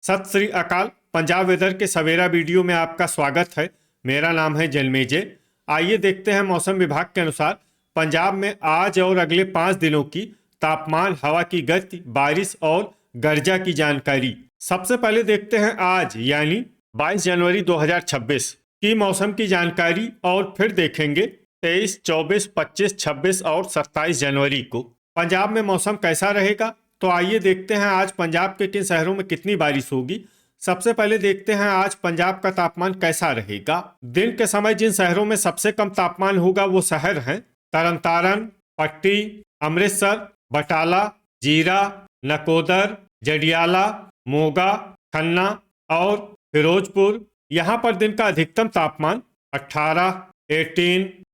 सत श्री अकाल। पंजाब वेदर के सवेरा वीडियो में आपका स्वागत है। मेरा नाम है जन्मेजय। आइए देखते हैं मौसम विभाग के अनुसार पंजाब में आज और अगले 5 दिनों की तापमान, हवा की गति, बारिश और गर्जा की जानकारी। सबसे पहले देखते हैं आज यानी 22 जनवरी 2026 की मौसम की जानकारी और फिर देखेंगे 23, 24, 25, 26 और 27 जनवरी को पंजाब में मौसम कैसा रहेगा। तो आइए देखते हैं आज पंजाब के किन शहरों में कितनी बारिश होगी। सबसे पहले देखते हैं आज पंजाब का तापमान कैसा रहेगा। दिन के समय जिन शहरों में सबसे कम तापमान होगा वो शहर हैं तरनतारन, पट्टी, अमृतसर, बटाला, जीरा, नकोदर, जडियाला, मोगा, खन्ना और फिरोजपुर। यहाँ पर दिन का अधिकतम तापमान 18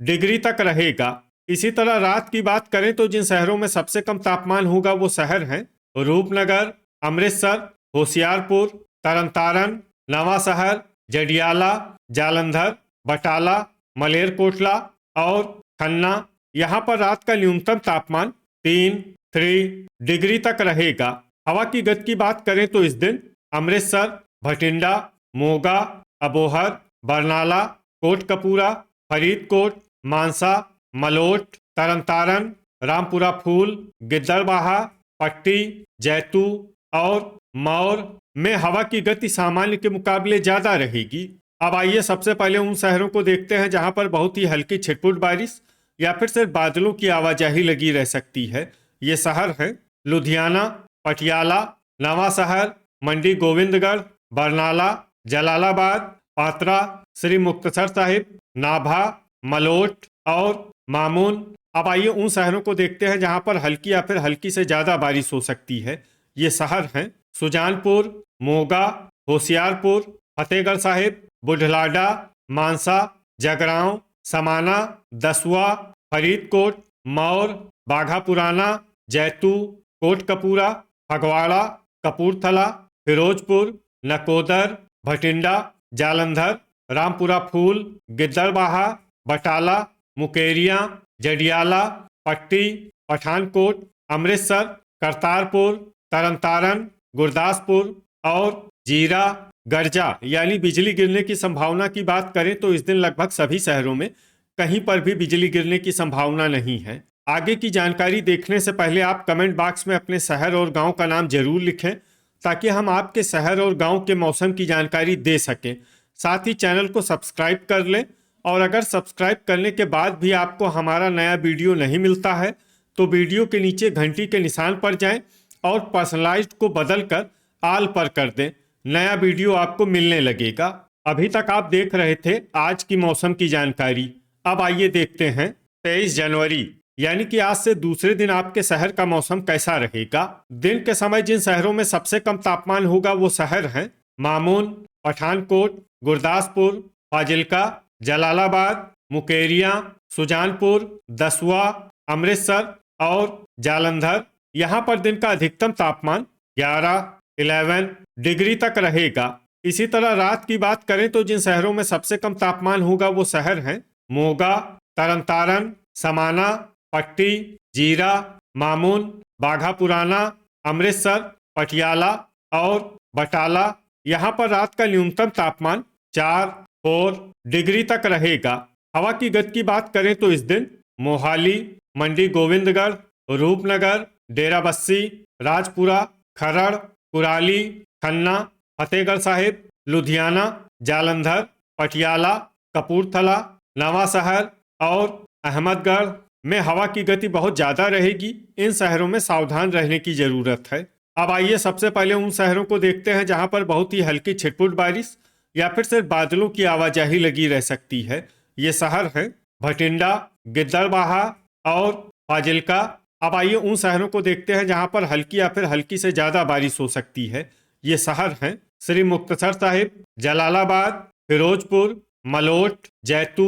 डिग्री तक रहेगा। इसी तरह रात की बात करें तो जिन शहरों में सबसे कम तापमान होगा वो शहर हैं रूपनगर, अमृतसर, होशियारपुर, तरनतारन, नवा शहर, जडियाला, जालंधर, बटाला, मलेरकोटला और खन्ना। यहाँ पर रात का न्यूनतम तापमान 3 डिग्री तक रहेगा। हवा की गति की बात करें तो इस दिन अमृतसर, भटिंडा, मोगा, अबोहर, बरनाला, कोटकपूरा, फरीदकोट, मानसा, मलोट, तरनतारन, रामपुरा फूल, गिद्दड़बाहा, पट्टी, जैतू और मौर में हवा की गति सामान्य के मुकाबले ज्यादा रहेगी। अब आइए सबसे पहले उन शहरों को देखते हैं जहां पर बहुत ही हल्की छिटपुट बारिश या फिर सिर्फ बादलों की आवाजाही लगी रह सकती है। ये शहर हैं लुधियाना, पटियाला, नवा शहर, मंडी गोविंदगढ़, बरनाला, जलालाबाद, पात्रा, श्री मुक्तसर साहिब, नाभा, मलोट और मामून। अब आइए उन शहरों को देखते हैं जहां पर हल्की या फिर हल्की से ज्यादा बारिश हो सकती है। ये शहर हैं सुजानपुर, मोगा, होशियारपुर, फतेहगढ़ साहिब, बुढ़लाडा, मानसा, जगरांव, समाना, दसुआ, फरीदकोट, मौर, बाघा पुराना, जैतू, कोटकपूरा, फगवाड़ा, कपूरथला, फिरोजपुर, नकोदर, भटिंडा, जालंधर, रामपुरा फूल, गिद्दड़बाहा, बटाला, मुकेरियां, जडियाला, पट्टी, पठानकोट, अमृतसर, करतारपुर, तरनतारन, गुरदासपुर और जीरा। गर्जा यानी बिजली गिरने की संभावना की बात करें तो इस दिन लगभग सभी शहरों में कहीं पर भी बिजली गिरने की संभावना नहीं है। आगे की जानकारी देखने से पहले आप कमेंट बॉक्स में अपने शहर और गांव का नाम जरूर लिखें ताकि हम आपके शहर और गांव के मौसम की जानकारी दे सकें। साथ ही चैनल को सब्सक्राइब कर लें और अगर सब्सक्राइब करने के बाद भी आपको हमारा नया वीडियो नहीं मिलता है तो वीडियो के नीचे घंटी के निशान पर जाएं और पर्सनलाइज्ड को बदलकर आल पर कर दें। नया वीडियो आपको मिलने लगेगा। अभी तक आप देख रहे थे आज की मौसम की जानकारी। अब आइए देखते हैं 23 जनवरी यानी कि आज से दूसरे दिन आपके शहर का मौसम कैसा रहेगा। दिन के समय जिन शहरों में सबसे कम तापमान होगा वो शहर हैं मामून, पठानकोट, गुरदासपुर, फाजिल्का, जलालाबाद, मुकेरियां, सुजानपुर, दसुआ, अमृतसर और जालंधर। यहाँ पर दिन का अधिकतम तापमान 11 डिग्री तक रहेगा। इसी तरह रात की बात करें तो जिन शहरों में सबसे कम तापमान होगा वो शहर हैं मोगा, तरनतारन, समाना, पट्टी, जीरा, मामून, बाघा पुराना, अमृतसर, पटियाला और बटाला। यहाँ पर रात का न्यूनतम तापमान 4 डिग्री तक रहेगा। हवा की गति की बात करें तो इस दिन मोहाली, मंडी गोविंदगढ़, रूपनगर, डेराबस्सी, राजपुरा, खरड़, कुराली, खन्ना, फतेहगढ़ साहिब, लुधियाना, जालंधर, पटियाला, कपूरथला, नवा शहर और अहमदगढ़ में हवा की गति बहुत ज़्यादा रहेगी। इन शहरों में सावधान रहने की ज़रूरत है। अब आइए सबसे पहले उन शहरों को देखते हैं जहां पर बहुत ही हल्की छिटपुट बारिश या फिर सिर्फ बादलों की आवाजाही लगी रह सकती है। ये शहर हैं भटिंडा, गिद्दड़बाहा और फाजिल्का। अब आइए उन शहरों को देखते हैं जहां पर हल्की या फिर हल्की से ज़्यादा बारिश हो सकती है। ये शहर हैं श्री मुक्तसर साहिब, जलालाबाद, फिरोजपुर, मलोट, जैतू,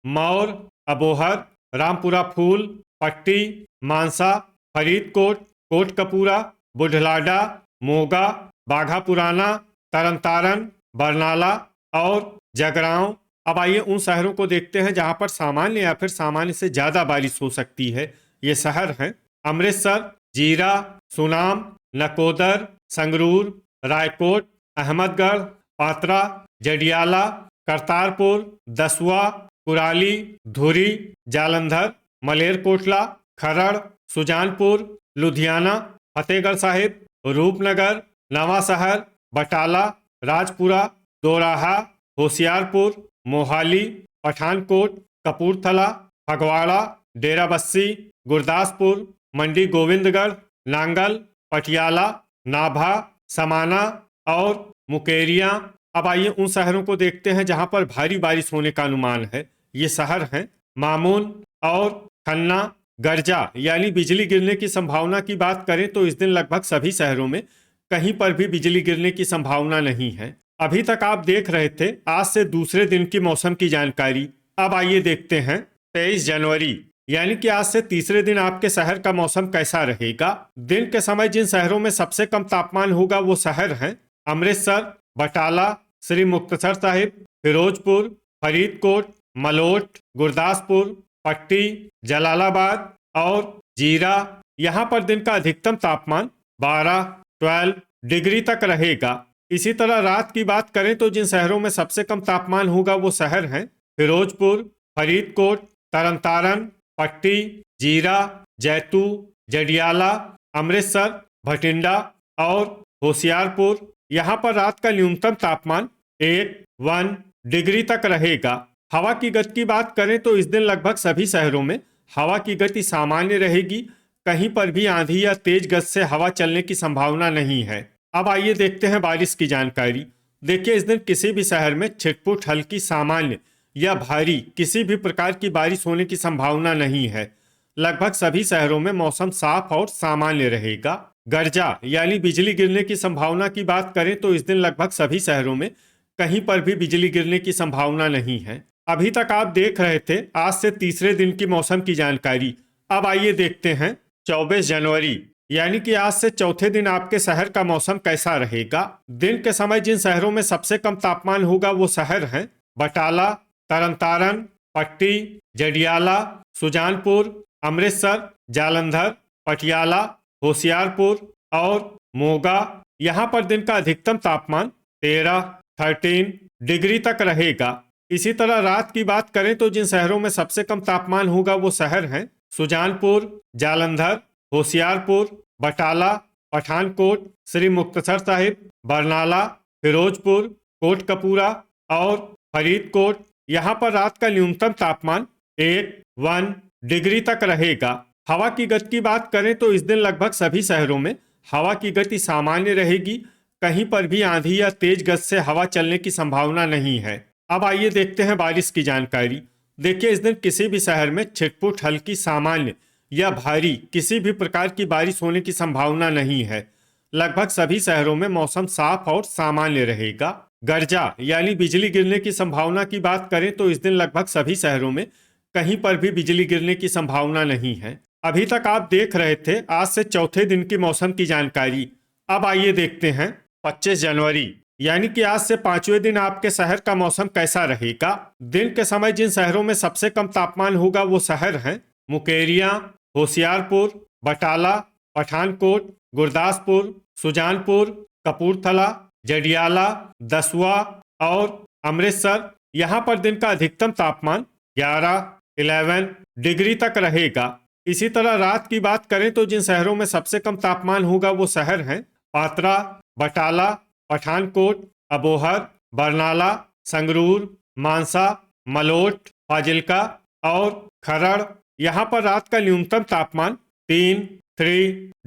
मौर, अबोहर, रामपुरा फूल, पट्टी, मानसा, फरीदकोट, कोटकपूरा, बुढ़लाडा, मोगा, बाघा पुराना, तरनतारन, बरनाला और जगरांव। अब आइए उन शहरों को देखते हैं जहां पर सामान्य या फिर सामान्य से ज़्यादा बारिश हो सकती है। ये शहर हैं अमृतसर, जीरा, सुनाम, नकोदर, संगरूर, रायकोट, अहमदगढ़, पात्रा, जडियाला, करतारपुर, दसुआ, कुराली, धुरी, जालंधर, मलेरकोटला, खरड़, सुजानपुर, लुधियाना, फतेहगढ़ साहिब, रूपनगर, नवांशहर, बटाला, राजपुरा, दोराहा, होशियारपुर, मोहाली, पठानकोट, कपूरथला, फगवाड़ा, डेराबस्सी, गुरदासपुर, मंडी गोविंदगढ़, नांगल, पटियाला, नाभा, समाना और मुकेरियां। अब आइए उन शहरों को देखते हैं जहां पर भारी बारिश होने का अनुमान है। ये शहर हैं मामून और खन्ना। गर्जा यानी बिजली गिरने की संभावना की बात करें तो इस दिन लगभग सभी शहरों में कहीं पर भी बिजली गिरने की संभावना नहीं है। अभी तक आप देख रहे थे आज से दूसरे दिन की मौसम की जानकारी। अब आइए देखते हैं 23 जनवरी यानी कि आज से तीसरे दिन आपके शहर का मौसम कैसा रहेगा। दिन के समय जिन शहरों में सबसे कम तापमान होगा वो शहर हैं अमृतसर, बटाला, श्री मुक्तसर साहिब, फिरोजपुर, फरीदकोट, मलोट, गुरदासपुर, पट्टी, जलालाबाद और जीरा। यहाँ पर दिन का अधिकतम तापमान 12 डिग्री तक रहेगा। इसी तरह रात की बात करें तो जिन शहरों में सबसे कम तापमान होगा वो शहर हैं फिरोजपुर, फरीदकोट, तरनतारन, पट्टी, जीरा, जैतू, जडियाला, अमृतसर, भटिंडा और होशियारपुर। यहाँ पर रात का न्यूनतम तापमान 1 डिग्री तक रहेगा। हवा की गति की बात करें तो इस दिन लगभग सभी शहरों में हवा की गति सामान्य रहेगी। कहीं पर भी आंधी या तेज गति से हवा चलने की संभावना नहीं है। अब आइए देखते हैं बारिश की जानकारी। देखिए इस दिन किसी भी शहर में छिटपुट हल्की सामान्य या भारी किसी भी प्रकार की बारिश होने की संभावना नहीं है। लगभग सभी शहरों में मौसम साफ और सामान्य रहेगा। गर्जा यानी बिजली गिरने की संभावना की बात करें तो इस दिन लगभग सभी शहरों में कहीं पर भी बिजली गिरने की संभावना नहीं है। अभी तक आप देख रहे थे आज से तीसरे दिन की मौसम की जानकारी। अब आइए देखते हैं 24 जनवरी यानी कि आज से चौथे दिन आपके शहर का मौसम कैसा रहेगा। दिन के समय जिन शहरों में सबसे कम तापमान होगा वो शहर हैं बटाला, तरनतारन, पट्टी, जडियाला, सुजानपुर, अमृतसर, जालंधर, पटियाला, होशियारपुर और मोगा। यहाँ पर दिन का अधिकतम तापमान 13 डिग्री तक रहेगा। इसी तरह रात की बात करें तो जिन शहरों में सबसे कम तापमान होगा वो शहर हैं सुजानपुर, जालंधर, होशियारपुर, बटाला, पठानकोट, श्री मुक्तसर साहिब, बरनाला, फिरोजपुर, कोटकपूरा और फरीदकोट। यहाँ पर रात का न्यूनतम तापमान 1 डिग्री तक रहेगा। हवा की गति की बात करें तो इस दिन लगभग सभी शहरों में हवा की गति सामान्य रहेगी। कहीं पर भी आंधी या तेज गति से हवा चलने की संभावना नहीं है। अब आइए देखते हैं बारिश की जानकारी। देखिए इस दिन किसी भी शहर में छिटपुट हल्की सामान्य या भारी किसी भी प्रकार की बारिश होने की संभावना नहीं है। लगभग सभी शहरों में मौसम साफ और सामान्य रहेगा। गर्जा यानी बिजली गिरने की संभावना की बात करें तो इस दिन लगभग सभी शहरों में कहीं पर भी बिजली गिरने की संभावना नहीं है। अभी तक आप देख रहे थे आज से चौथे दिन की मौसम की जानकारी। अब आइए देखते हैं 25 जनवरी यानी कि आज से पांचवें दिन आपके शहर का मौसम कैसा रहेगा। दिन के समय जिन शहरों में सबसे कम तापमान होगा वो शहर हैं मुकेरियां, होशियारपुर, बटाला, पठानकोट, गुरदासपुर, सुजानपुर, कपूरथला, जडियाला, दसुआ और अमृतसर। यहाँ पर दिन का अधिकतम तापमान 11 डिग्री तक रहेगा। इसी तरह रात की बात करें तो जिन शहरों में सबसे कम तापमान होगा वो शहर हैं पात्रा, बटाला, पठानकोट, अबोहर, बरनाला, संगरूर, मानसा, मलोट, फाजिल्का और खरड़। यहाँ पर रात का न्यूनतम तापमान 3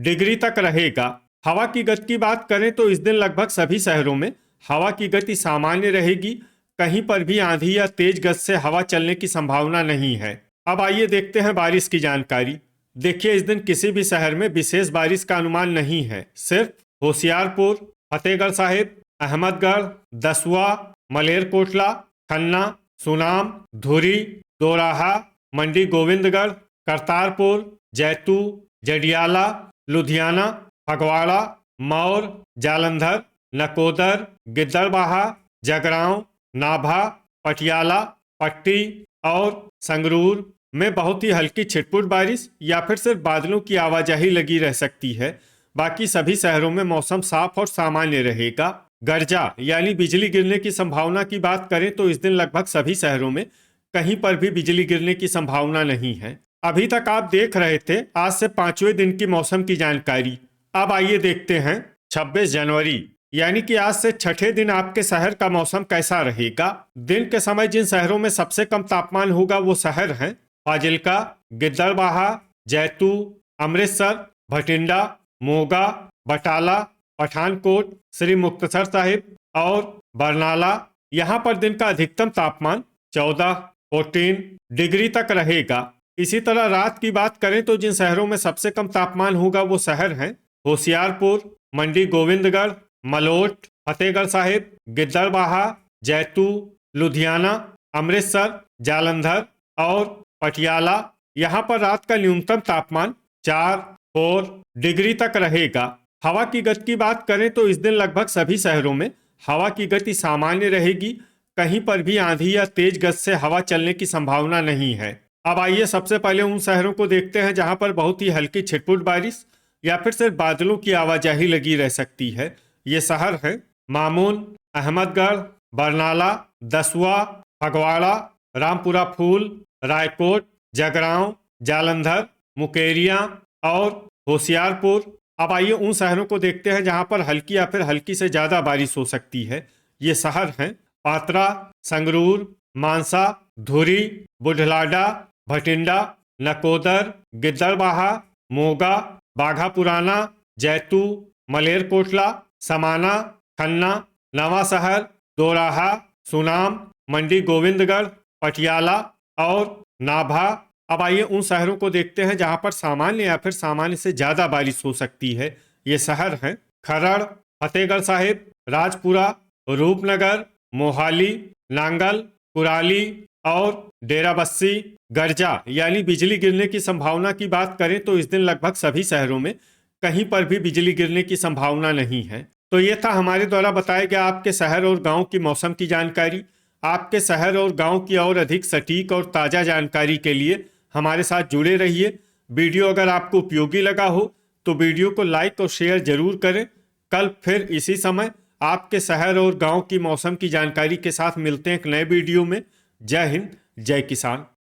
डिग्री तक रहेगा। हवा की गति की बात करें तो इस दिन लगभग सभी शहरों में हवा की गति सामान्य रहेगी। कहीं पर भी आंधी या तेज गति से हवा चलने की संभावना नहीं है। अब आइए देखते हैं बारिश की जानकारी। देखिए इस दिन किसी भी शहर में विशेष बारिश का अनुमान नहीं है। सिर्फ होशियारपुर, फतेहगढ़ साहिब, अहमदगढ़, दसुआ, मलेरकोटला, खन्ना, सुनाम, धुरी, दोराहा, मंडी गोविंदगढ़, करतारपुर, जैतू, जडियाला, लुधियाना, फगवाड़ा, मौर, जालंधर, नकोदर, गिद्दड़बाहा, जगरांव, नाभा, पटियाला, पट्टी और संगरूर में बहुत ही हल्की छिटपुट बारिश या फिर सिर्फ बादलों की आवाजाही लगी रह सकती है। बाकी सभी शहरों में मौसम साफ और सामान्य रहेगा। गर्जा यानी बिजली गिरने की संभावना की बात करें तो इस दिन लगभग सभी शहरों में कहीं पर भी बिजली गिरने की संभावना नहीं है। अभी तक आप देख रहे थे आज से 5वें दिन की मौसम की जानकारी। अब आइए देखते हैं 26 जनवरी यानी कि आज से छठे दिन आपके शहर का मौसम कैसा रहेगा। दिन के समय जिन शहरों में सबसे कम तापमान होगा वो शहर हैं फाजिल्का, गिद्दड़बाहा, जैतू, अमृतसर, भटिंडा, मोगा, बटाला, पठानकोट, श्री मुक्तसर साहिब और बरनाला। यहाँ पर दिन का अधिकतम तापमान 14 डिग्री तक रहेगा। इसी तरह रात की बात करें तो जिन शहरों में सबसे कम तापमान होगा वो शहर हैं होशियारपुर, मंडी गोविंदगढ़, मलोट, फतेहगढ़ साहिब, गिद्दड़बाहा, जैतू, लुधियाना, अमृतसर, जालंधर और पटियाला। यहाँ पर रात का न्यूनतम तापमान 4 डिग्री तक रहेगा। हवा की गति की बात करें तो इस दिन लगभग सभी शहरों में हवा की गति सामान्य रहेगी। कहीं पर भी आंधी या तेज गति से हवा चलने की संभावना नहीं है। अब आइए सबसे पहले उन शहरों को देखते हैं जहां पर बहुत ही हल्की छिटपुट बारिश या फिर सिर्फ बादलों की आवाजाही लगी रह सकती है। ये शहर हैं मामून, अहमदगढ़, बरनाला, दसुआ, फगवाड़ा, रामपुरा फूल, रायकोट, जगरांव, जालंधर, मुकेरिया और होशियारपुर। अब आइए उन शहरों को देखते हैं जहां पर हल्की या फिर हल्की से ज्यादा बारिश हो सकती है। ये शहर हैं पात्रा, संगरूर, मानसा, धुरी, बुढ़लाडा, भटिंडा, नकोदर, गिद्दड़बाहा, मोगा, बाघा पुराना, जैतू, मलेरकोटला, समाना, खन्ना, नवा शहर, दोराहा, सुनाम, मंडी गोविंदगढ़, पटियाला और नाभा। अब आइए उन शहरों को देखते हैं जहां पर सामान्य या फिर सामान्य से ज्यादा बारिश हो सकती है। ये शहर हैं खरड़, फतेहगढ़ साहिब, राजपुरा, रूपनगर, मोहाली, नांगल, कुराली और डेराबस्सी। गर्जा यानी बिजली गिरने की संभावना की बात करें तो इस दिन लगभग सभी शहरों में कहीं पर भी बिजली गिरने की संभावना नहीं है। तो ये था हमारे द्वारा बताया गया आपके शहर और गांव की मौसम की जानकारी। आपके शहर और गांव की और अधिक सटीक और ताज़ा जानकारी के लिए हमारे साथ जुड़े रहिए। वीडियो अगर आपको उपयोगी लगा हो तो वीडियो को लाइक और शेयर जरूर करें। कल फिर इसी समय आपके शहर और गांव की मौसम की जानकारी के साथ मिलते हैं एक नए वीडियो में। जय हिंद, जय किसान।